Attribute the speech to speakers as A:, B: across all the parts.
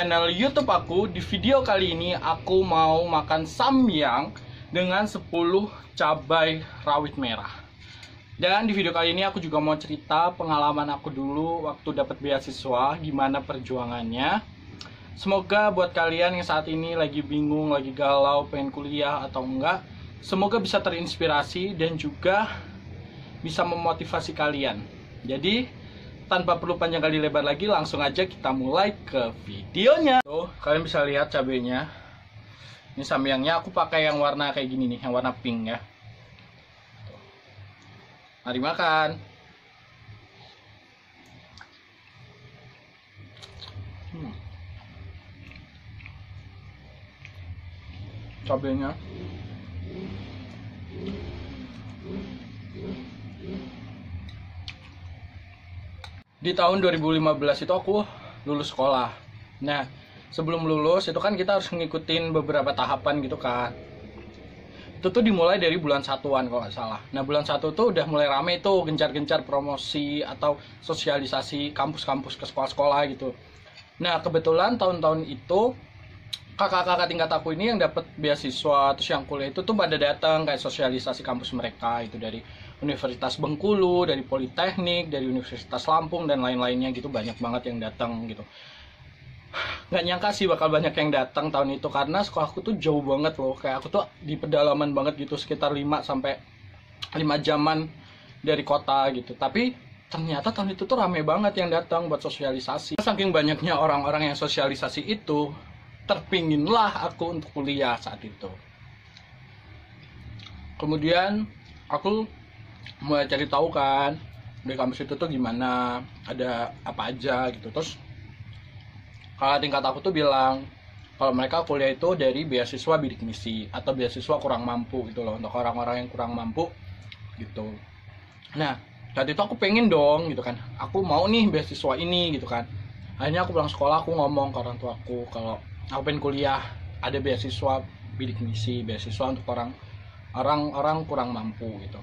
A: Channel YouTube aku. Di video kali ini aku mau makan samyang dengan 10 cabai rawit merah. Dan di video kali ini aku juga mau cerita pengalaman aku dulu waktu dapat beasiswa, gimana perjuangannya. Semoga buat kalian yang saat ini lagi bingung, lagi galau, pengen kuliah atau enggak, semoga bisa terinspirasi dan juga bisa memotivasi kalian. Jadi tanpa perlu panjang kali lebar lagi, langsung aja kita mulai ke videonya. Tuh, kalian bisa lihat cabenya. Ini samyangnya aku pakai yang warna kayak gini nih, yang warna pink ya. Tuh. Mari makan. Cabenya. Di tahun 2015 itu aku lulus sekolah. Nah, sebelum lulus itu kan kita harus ngikutin beberapa tahapan gitu kan. Itu tuh dimulai dari bulan satuan kalau nggak salah. Nah, bulan 1 tuh udah mulai rame tuh gencar-gencar promosi atau sosialisasi kampus-kampus ke sekolah-sekolah gitu. Nah, kebetulan tahun-tahun itu kakak-kakak tingkat aku ini yang dapat beasiswa terus yang kuliah itu tuh pada datang kayak sosialisasi kampus mereka itu dari Universitas Bengkulu, dari Politeknik, dari Universitas Lampung dan lain-lainnya gitu, banyak banget yang datang gitu. Nggak nyangka sih bakal banyak yang datang tahun itu karena sekolahku tuh jauh banget loh, kayak aku tuh di pedalaman banget gitu, sekitar 5 sampai 5 jaman dari kota gitu. Tapi ternyata tahun itu tuh rame banget yang datang buat sosialisasi. Saking banyaknya orang-orang yang sosialisasi itu, terpinginlah aku untuk kuliah saat itu. Kemudian aku mulai cari tahu kan di kampus itu tuh gimana, ada apa aja gitu. Terus kakak tingkat aku tuh bilang kalau mereka kuliah itu dari beasiswa bidik misi atau beasiswa kurang mampu gitu loh, untuk orang-orang yang kurang mampu gitu. Nah, saat itu aku pengen dong gitu kan, aku mau nih beasiswa ini gitu kan. Akhirnya aku pulang sekolah, aku ngomong ke orang tua aku kalau aku pengen kuliah, ada beasiswa bidik misi, beasiswa untuk orang kurang mampu gitu.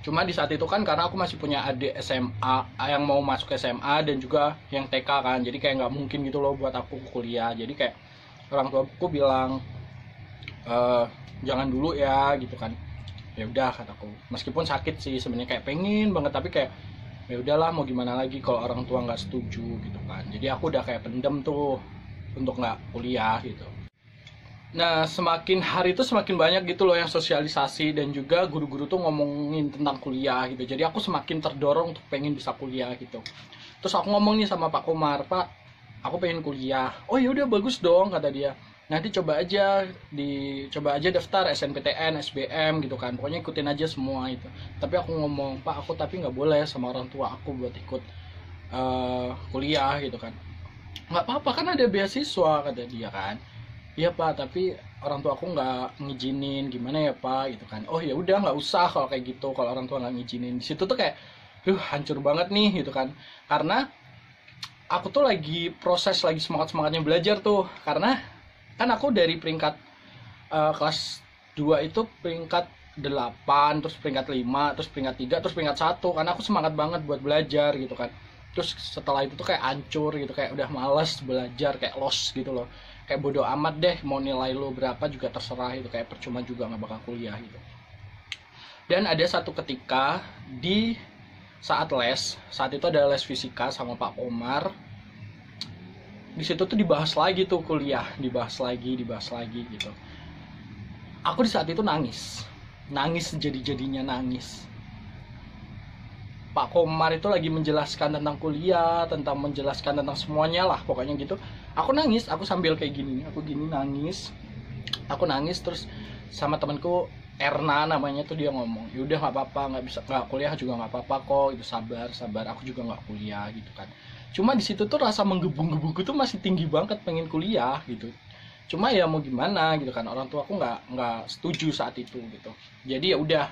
A: Cuma di saat itu kan karena aku masih punya adik SMA yang mau masuk SMA dan juga yang TK kan, jadi kayak nggak mungkin gitu loh buat aku kuliah. Jadi kayak orang tua aku bilang jangan dulu ya gitu kan. Ya udah kataku, meskipun sakit sih sebenarnya, kayak pengen banget tapi kayak ya udahlah mau gimana lagi kalau orang tua nggak setuju gitu kan. Jadi aku udah kayak pendem tuh untuk nggak kuliah gitu. Nah, semakin hari itu semakin banyak gitu loh yang sosialisasi dan juga guru-guru tuh ngomongin tentang kuliah gitu. Jadi aku semakin terdorong untuk pengen bisa kuliah gitu. Terus aku ngomong nih sama Pak Komar, Pak, aku pengen kuliah. Oh ya udah bagus dong kata dia. Nanti coba aja daftar SNPTN, SBM gitu kan. Pokoknya ikutin aja semua itu. Tapi aku ngomong, Pak, aku tapi nggak boleh sama orang tua aku buat ikut kuliah gitu kan. Nggak apa-apa kan ada beasiswa kata dia kan. Iya Pak, tapi orang tua aku nggak ngizinin, gimana ya Pak gitu kan. Oh ya udah nggak usah kalau kayak gitu, kalau orang tua nggak ngizinin. Di situ tuh kayak hancur banget nih gitu kan. Karena aku tuh lagi proses, lagi semangatnya belajar tuh. Karena kan aku dari peringkat kelas 2 itu peringkat 8, terus peringkat 5, terus peringkat 3, terus peringkat 1. Karena aku semangat banget buat belajar gitu kan. Terus setelah itu tuh kayak hancur gitu, kayak udah malas belajar, kayak lost gitu loh. Kayak bodo amat deh mau nilai lo berapa juga terserah gitu, kayak percuma juga nggak bakal kuliah gitu. Dan ada satu ketika di saat les, saat itu ada les fisika sama Pak Omar. Di situ tuh dibahas lagi tuh kuliah, dibahas lagi gitu. Aku di saat itu nangis jadi-jadinya nangis. Pak Komar itu lagi menjelaskan tentang kuliah, menjelaskan tentang semuanya lah pokoknya gitu. Aku nangis, aku sambil kayak gini, aku gini nangis. Aku nangis terus sama temanku Erna namanya tuh, dia ngomong, yaudah nggak apa-apa, nggak kuliah juga nggak apa-apa kok, itu sabar, aku juga nggak kuliah gitu kan. Cuma di situ tuh rasa menggebu-gebuku tuh masih tinggi banget pengen kuliah gitu. Cuma ya mau gimana gitu kan, orang tua aku nggak setuju saat itu gitu. Jadi ya udah,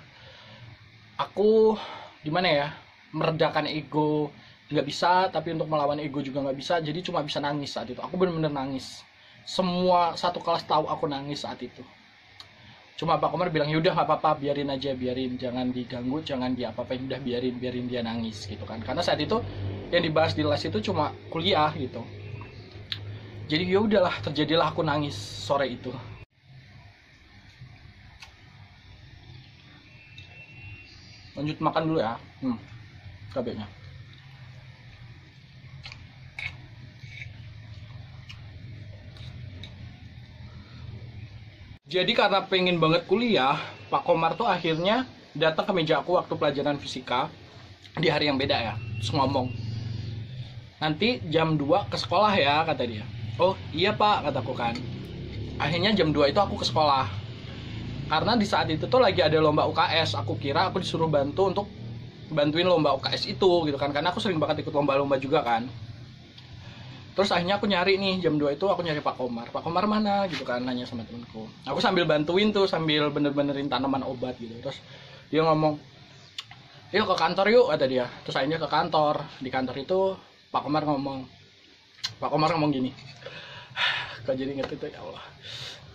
A: aku gimana ya, meredakan ego nggak bisa, tapi untuk melawan ego juga nggak bisa. Jadi cuma bisa nangis saat itu. Aku bener-bener nangis. Semua satu kelas tahu aku nangis saat itu. Cuma Pak Komar bilang, yaudah nggak apa-apa, biarin aja, jangan diganggu, jangan diapa-apain, udah biarin dia nangis gitu kan. Karena saat itu yang dibahas di les itu cuma kuliah gitu. Jadi ya udahlah, terjadilah aku nangis sore itu. Lanjut makan dulu ya. Cabenya. Jadi karena pengen banget kuliah, Pak Komar tuh akhirnya datang ke meja aku waktu pelajaran fisika di hari yang beda ya. Terus ngomong, nanti jam 2 ke sekolah ya, kata dia. Oh iya Pak, kataku kan. Akhirnya jam 2 itu aku ke sekolah. Karena di saat itu tuh lagi ada lomba UKS. Aku kira aku disuruh bantu untuk bantuin lomba UKS itu gitu kan. Karena aku sering banget ikut lomba-lomba juga kan. Terus akhirnya aku nyari nih, jam 2 itu aku nyari Pak Komar. Pak Komar mana gitu kan, nanya sama temenku. Aku sambil bantuin tuh, sambil bener-benerin tanaman obat gitu. Terus dia ngomong, yuk ke kantor yuk, kata dia. Terus akhirnya ke kantor. Di kantor itu Pak Komar ngomong gini. Kok jadi inget itu, ya Allah.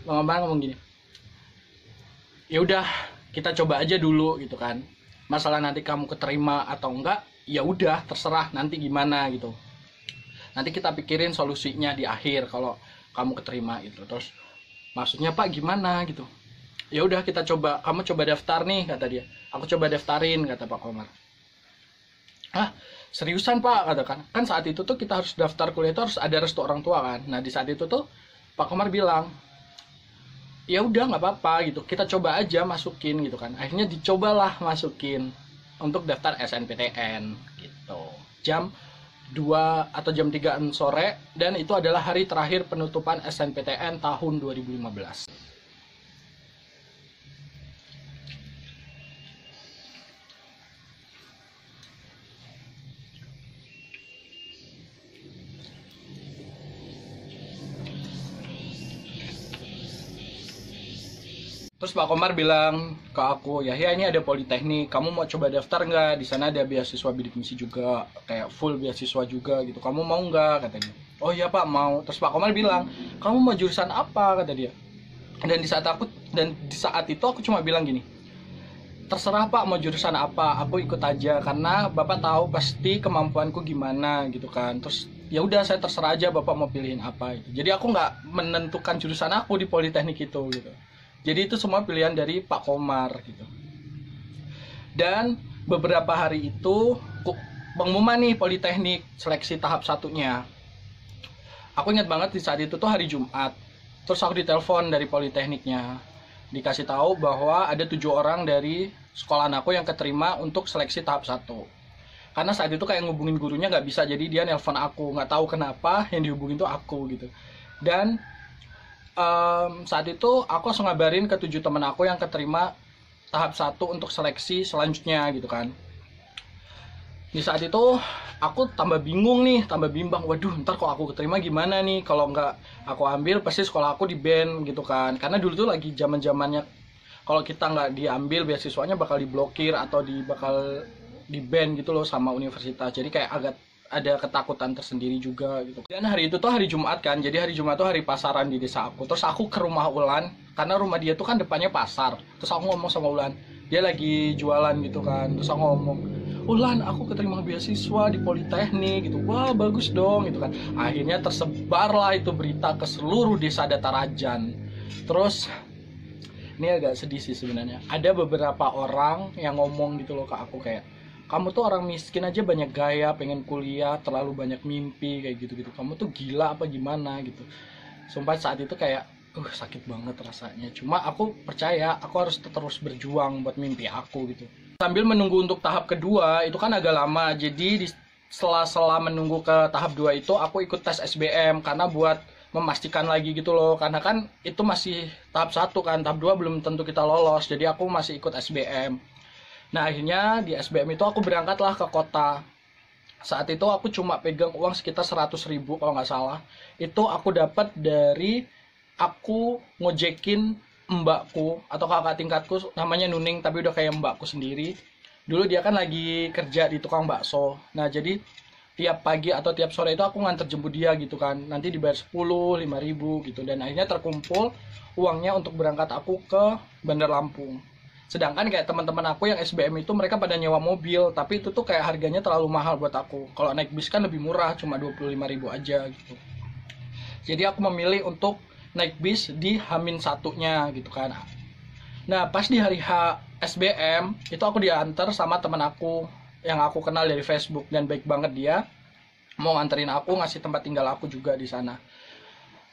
A: Pak Komar ngomong gini, ya udah kita coba aja dulu gitu kan. Masalah nanti kamu keterima atau enggak, ya udah terserah nanti gimana gitu. Nanti kita pikirin solusinya di akhir kalau kamu keterima gitu. Terus maksudnya Pak gimana gitu. Ya udah kita coba, kamu coba daftar nih, kata dia. Aku coba daftarin, kata Pak Komar. Hah, seriusan Pak, katakan. Kan saat itu tuh kita harus daftar kuliah itu harus ada restu orang tua kan. Nah di saat itu tuh Pak Komar bilang, ya udah nggak apa-apa gitu, kita coba aja masukin gitu kan. Akhirnya dicobalah masukin untuk daftar SNPTN gitu. Jam 2 atau jam 3 sore, dan itu adalah hari terakhir penutupan SNPTN tahun 2015. Terus Pak Komar bilang ke aku, ya ini ada Politeknik, kamu mau coba daftar nggak? Di sana ada beasiswa bidik misi juga, kayak full beasiswa juga gitu. Kamu mau nggak? Kata dia. Oh iya Pak mau. Terus Pak Komar bilang, kamu mau jurusan apa? Kata dia. Dan di saat itu aku cuma bilang gini, terserah Pak mau jurusan apa, aku ikut aja karena Bapak tahu pasti kemampuanku gimana gitu kan. Terus ya udah saya terserah aja Bapak mau pilihin apa gitu. Jadi aku nggak menentukan jurusan aku di Politeknik itu gitu. Jadi itu semua pilihan dari Pak Komar gitu. Dan beberapa hari itu pengumuman nih Politeknik seleksi tahap 1-nya. Aku ingat banget di saat itu tuh hari Jumat. Terus aku ditelepon dari Politekniknya. Dikasih tahu bahwa ada 7 orang dari sekolahan aku yang keterima untuk seleksi tahap 1. Karena saat itu kayak ngubungin gurunya nggak bisa, jadi dia nelpon aku. Nggak tahu kenapa yang dihubungin tuh aku gitu. Dan saat itu aku langsung ngabarin ke 7 teman aku yang keterima tahap 1 untuk seleksi selanjutnya gitu kan. Di saat itu aku tambah bingung nih, tambah bimbang. Waduh, ntar kok aku keterima gimana nih? Kalau nggak aku ambil pasti sekolah aku di ban gitu kan. Karena dulu tuh lagi zaman-zamannya kalau kita nggak diambil beasiswanya bakal diblokir atau bakal di ban gitu loh sama universitas. Jadi kayak agak ada ketakutan tersendiri juga gitu. Dan hari itu tuh hari Jumat kan, jadi hari Jumat tuh hari pasaran di desa aku. Terus aku ke rumah Ulan, karena rumah dia tuh kan depannya pasar. Terus aku ngomong sama Ulan, dia lagi jualan gitu kan. Terus aku ngomong, Ulan aku keterima beasiswa di Politeknik gitu. Wah bagus dong gitu kan. Akhirnya tersebarlah itu berita ke seluruh desa Datarajan. Terus ini agak sedih sih sebenarnya. Ada beberapa orang yang ngomong gitu loh ke aku kayak, kamu tuh orang miskin aja banyak gaya, pengen kuliah, terlalu banyak mimpi, kayak gitu-gitu. Kamu tuh gila apa gimana gitu. Sumpah saat itu kayak, sakit banget rasanya. Cuma aku percaya, aku harus terus berjuang buat mimpi aku gitu. Sambil menunggu untuk tahap kedua, itu kan agak lama. Jadi di sela-sela menunggu ke tahap 2 itu, aku ikut tes SBM. Karena buat memastikan lagi gitu loh. Karena kan itu masih tahap 1 kan, tahap 2 belum tentu kita lolos. Jadi aku masih ikut SBM. Nah akhirnya di SBM itu aku berangkatlah ke kota. Saat itu aku cuma pegang uang sekitar 100.000 kalau nggak salah. Itu aku dapat dari aku ngojekin mbakku atau kakak tingkatku, namanya Nuning tapi udah kayak mbakku sendiri. Dulu dia kan lagi kerja di tukang bakso. Nah jadi tiap pagi atau tiap sore itu aku nganter jemput dia gitu kan. Nanti dibayar 10, 5.000 gitu. Dan akhirnya terkumpul uangnya untuk berangkat aku ke Bandar Lampung. Sedangkan kayak teman-teman aku yang SBM itu mereka pada nyewa mobil, tapi itu tuh kayak harganya terlalu mahal buat aku. Kalau naik bis kan lebih murah, cuma 25.000 aja gitu. Jadi aku memilih untuk naik bis di Hamin satunya gitu kan. Nah pas di hari H SBM itu aku diantar sama teman aku yang aku kenal dari Facebook dan baik banget dia, mau nganterin aku, ngasih tempat tinggal aku juga di sana,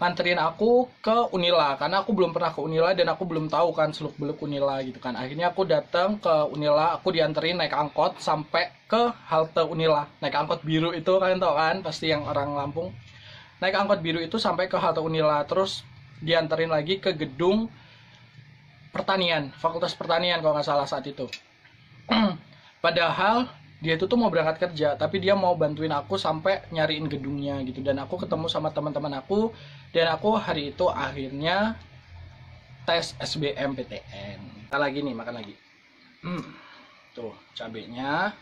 A: nganterin aku ke Unila karena aku belum pernah ke Unila dan aku belum tahu kan seluk beluk Unila gitu kan. Akhirnya aku datang ke Unila, aku dianterin naik angkot sampai ke halte Unila, naik angkot biru itu, kalian tahu kan pasti yang orang Lampung, naik angkot biru itu sampai ke halte Unila, terus dianterin lagi ke gedung pertanian, Fakultas Pertanian kalau nggak salah saat itu. Padahal dia itu tuh mau berangkat kerja, tapi dia mau bantuin aku sampai nyariin gedungnya gitu. Dan aku ketemu sama teman-teman aku, dan aku hari itu akhirnya tes SBMPTN. Kita lagi nih, makan lagi. Tuh cabenya.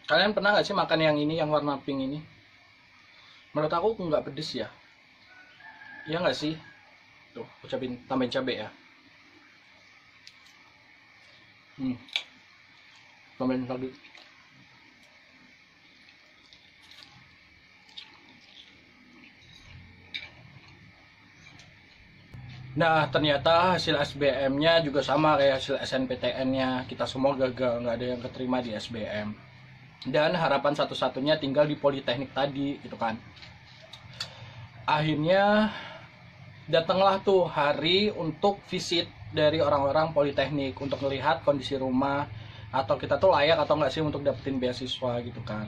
A: Kalian pernah nggak sih makan yang ini, yang warna pink ini? Menurut aku nggak pedes ya. Iya nggak sih? Tuh, aku tambahin cabai ya. Tambahin lagi. Nah, ternyata hasil SBM-nya juga sama kayak hasil SNPTN-nya. Kita semua gagal, nggak ada yang keterima di SBM. Dan harapan satu-satunya tinggal di Politeknik tadi, gitu kan. Akhirnya datanglah tuh hari untuk visit dari orang-orang Politeknik untuk melihat kondisi rumah atau kita tuh layak atau nggak sih untuk dapetin beasiswa gitu kan.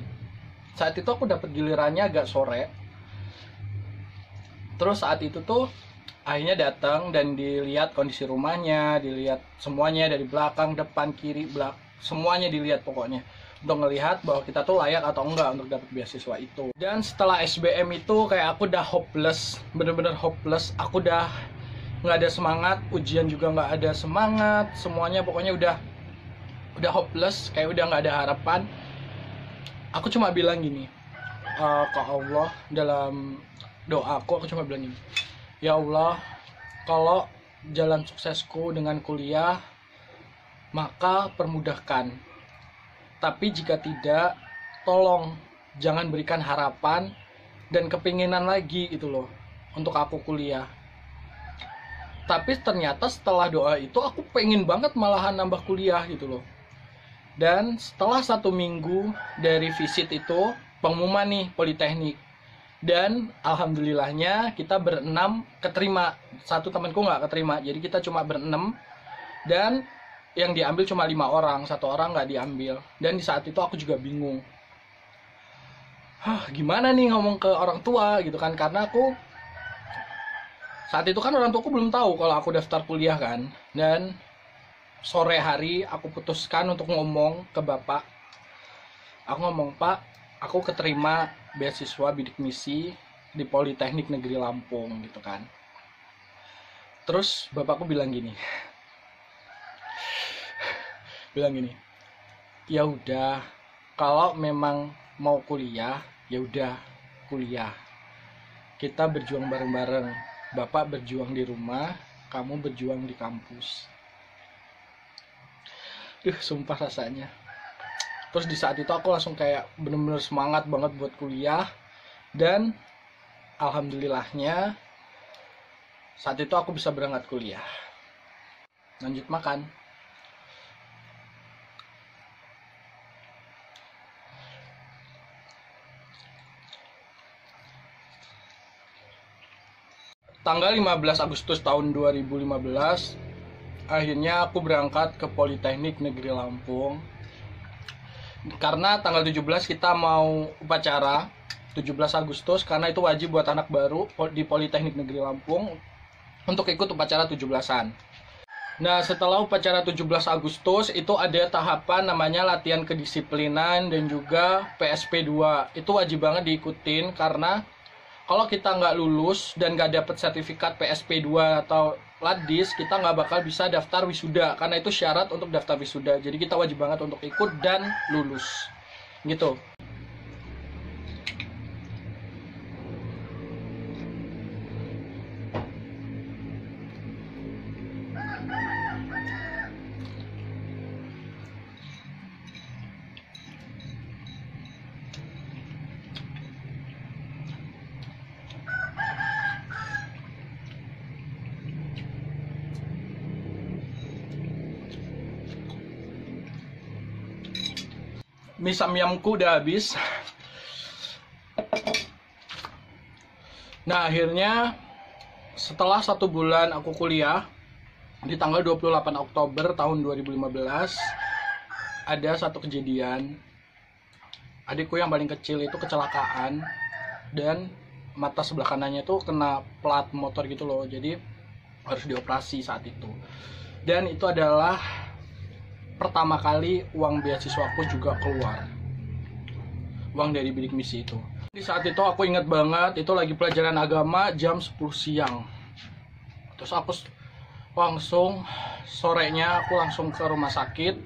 A: Saat itu aku dapet gilirannya agak sore. Terus saat itu tuh akhirnya datang dan dilihat kondisi rumahnya, dilihat semuanya dari belakang, depan, kiri, semuanya dilihat pokoknya, untuk ngelihat bahwa kita tuh layak atau enggak untuk dapat beasiswa itu. Dan setelah SBM itu kayak aku udah hopeless, bener-bener hopeless. Aku udah nggak ada semangat, ujian juga nggak ada semangat, semuanya pokoknya udah hopeless, kayak udah nggak ada harapan. Aku cuma bilang gini ke Allah dalam doaku, aku cuma bilang gini, ya Allah, kalau jalan suksesku dengan kuliah maka permudahkan. Tapi jika tidak, tolong jangan berikan harapan dan kepinginan lagi gitu loh untuk aku kuliah. Tapi ternyata setelah doa itu aku pengen banget malahan nambah kuliah gitu loh. Dan setelah 1 minggu dari visit itu, pengumuman nih Politeknik. Dan alhamdulillahnya kita berenam keterima. Satu temanku nggak keterima, jadi kita cuma berenam. Dan yang diambil cuma 5 orang, 1 orang nggak diambil. Dan di saat itu aku juga bingung, gimana nih ngomong ke orang tua gitu kan, karena aku saat itu kan orang tuaku belum tahu kalau aku daftar kuliah kan. Dan sore hari aku putuskan untuk ngomong ke bapak. Aku ngomong, Pak, aku keterima beasiswa bidik misi di Politeknik Negeri Lampung gitu kan. Terus bapakku bilang gini, ya udah, kalau memang mau kuliah ya udah kuliah, kita berjuang bareng-bareng, bapak berjuang di rumah, kamu berjuang di kampus. Sumpah rasanya. Terus di saat itu aku langsung kayak bener-bener semangat banget buat kuliah. Dan alhamdulillahnya saat itu aku bisa berangkat kuliah. Lanjut makan. Tanggal 15 Agustus tahun 2015, akhirnya aku berangkat ke Politeknik Negeri Lampung. Karena tanggal 17 kita mau upacara, 17 Agustus, karena itu wajib buat anak baru di Politeknik Negeri Lampung untuk ikut upacara 17-an. Nah, setelah upacara 17 Agustus itu ada tahapan namanya latihan kedisiplinan dan juga PSP 2. Itu wajib banget diikutin, karena kalau kita nggak lulus dan nggak dapet sertifikat PSP 2 atau Ladis, kita nggak bakal bisa daftar wisuda, karena itu syarat untuk daftar wisuda. Jadi kita wajib banget untuk ikut dan lulus gitu. mie samyamku udah habis. Nah, akhirnya setelah 1 bulan aku kuliah, di tanggal 28 Oktober tahun 2015, ada satu kejadian. Adikku yang paling kecil itu kecelakaan, dan mata sebelah kanannya tuh kena plat motor gitu loh. Jadi harus dioperasi saat itu. Dan itu adalah pertama kali uang beasiswaku juga keluar. Uang dari bidik misi itu. Di saat itu aku ingat banget, itu lagi pelajaran agama jam 10 siang. Terus aku langsung, sorenya aku langsung ke rumah sakit.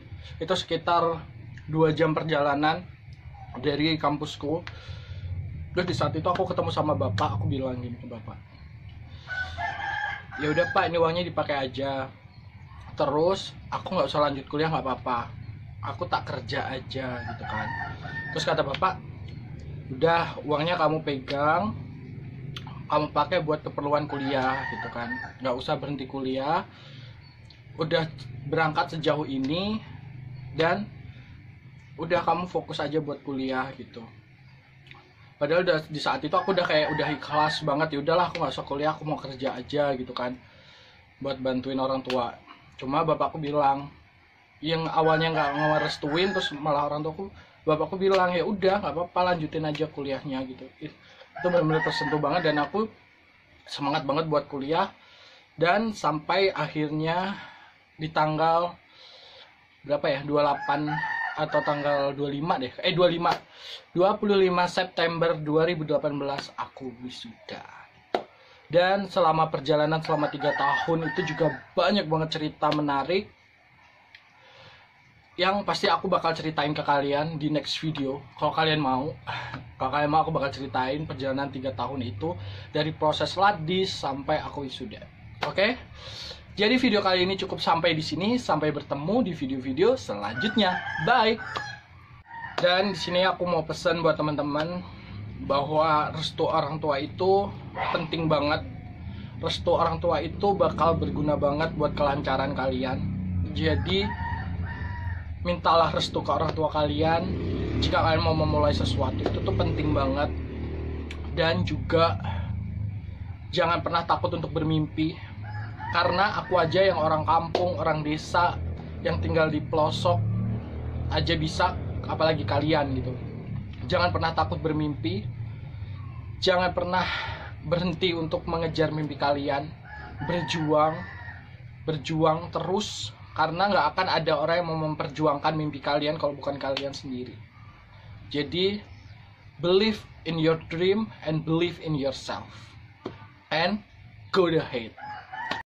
A: Itu sekitar 2 jam perjalanan dari kampusku. Terus di saat itu aku ketemu sama bapak, aku bilang gini ke bapak, ya udah Pak, ini uangnya dipakai aja. Terus aku nggak usah lanjut kuliah, nggak apa-apa, aku tak kerja aja gitu kan. Terus kata bapak, udah uangnya kamu pegang, kamu pakai buat keperluan kuliah gitu kan, nggak usah berhenti kuliah, udah berangkat sejauh ini, dan udah kamu fokus aja buat kuliah gitu. Padahal udah, di saat itu aku udah kayak udah ikhlas banget, ya udahlah aku nggak usah kuliah, aku mau kerja aja gitu kan, buat bantuin orang tua. Cuma bapakku bilang, yang awalnya nggak ngerestuin, terus malah orang tuaku, bapakku bilang ya udah nggak apa-apa, lanjutin aja kuliahnya gitu. Itu benar-benar tersentuh banget, dan aku semangat banget buat kuliah. Dan sampai akhirnya di tanggal berapa ya, 28 atau tanggal 25 deh, 25 September 2018 aku wisuda. Dan selama perjalanan selama 3 tahun itu juga banyak banget cerita menarik yang pasti aku bakal ceritain ke kalian di next video. Kalau kalian mau, aku bakal ceritain perjalanan 3 tahun itu dari proses ladis sampai aku wisuda. Oke? Jadi video kali ini cukup sampai di sini. Sampai bertemu di video-video selanjutnya. Bye. Dan di sini aku mau pesan buat teman-teman bahwa restu orang tua itu penting banget. Restu orang tua itu bakal berguna banget buat kelancaran kalian. Jadi mintalah restu ke orang tua kalian jika kalian mau memulai sesuatu. Itu tuh penting banget. Dan juga jangan pernah takut untuk bermimpi. Karena aku aja yang orang kampung, orang desa, yang tinggal di pelosok aja bisa, apalagi kalian gitu. Jangan pernah takut bermimpi. Jangan pernah berhenti untuk mengejar mimpi kalian. Berjuang terus. Karena nggak akan ada orang yang mau memperjuangkan mimpi kalian kalau bukan kalian sendiri. Jadi, believe in your dream and believe in yourself. And go ahead.